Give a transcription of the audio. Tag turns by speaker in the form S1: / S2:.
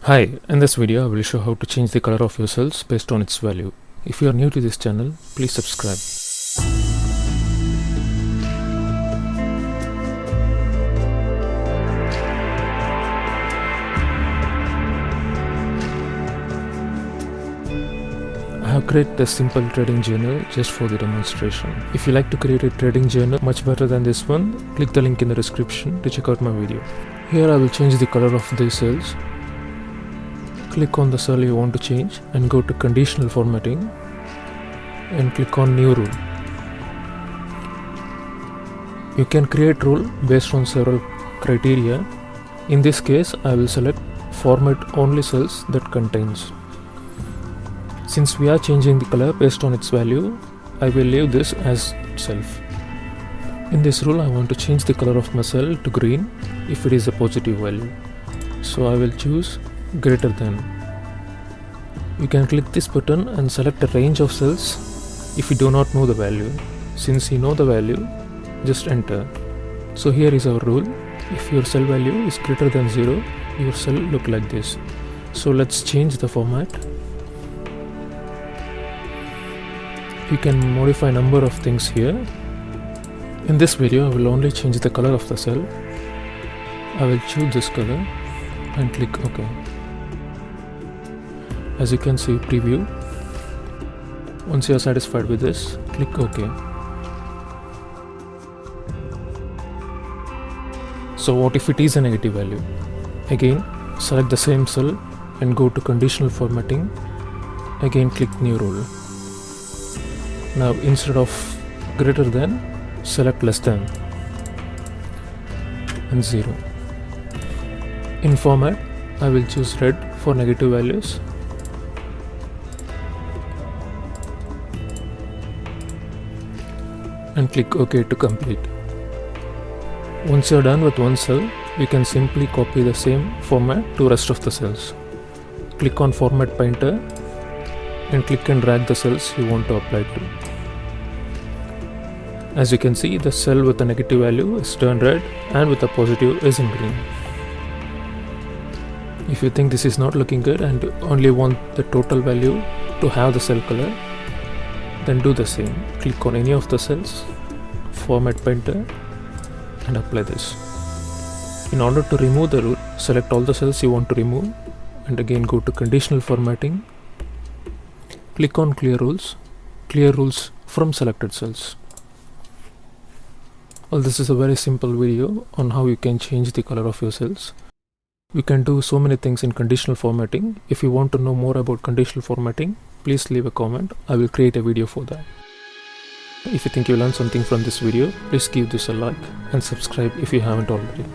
S1: Hi, in this video I will show how to change the color of your cells based on its value. If you are new to this channel, please subscribe. I have created a simple trading journal just for the demonstration. If you like to create a trading journal much better than this one, click the link in the description to check out my video. Here I will change the color of the cells. Click on the cell you want to change and go to conditional formatting and click on new rule. You can create rule based on several criteria. In this case I will select format only cells that contains. Since we are changing the color based on its value, I will leave this as itself. In this rule I want to change the color of my cell to green if it is a positive value. So I will choose greater than. You can click this button and select a range of cells if you do not know the value. Since you know the value, just enter. So here is our rule. If your cell value is greater than 0, your cell look like this. So let's change the format. You can modify a number of things here. In this video I will only change the color of the cell. I will choose this color and click OK. As you can see, preview. Once you are satisfied with this, click OK. So what if it is a negative value? Again, select the same cell and go to conditional formatting. Again click new rule. Now instead of greater than, select less than and 0. In format, I will choose red for negative values. And click OK to complete. Once you are done with one cell, you can simply copy the same format to rest of the cells. Click on Format Painter and click and drag the cells you want to apply to. As you can see, the cell with a negative value is turned red and with a positive is in green. If you think this is not looking good and only want the total value to have the cell color, then do the same. Click on any of the cells, Format Painter and apply this. In order to remove the rule, select all the cells you want to remove and again go to conditional formatting. Click on clear rules from selected cells. Well, this is a very simple video on how you can change the color of your cells. We can do so many things in conditional formatting. If you want to know more about conditional formatting, please leave a comment. I will create a video for that. If you think you learned something from this video, please give this a like and subscribe if you haven't already.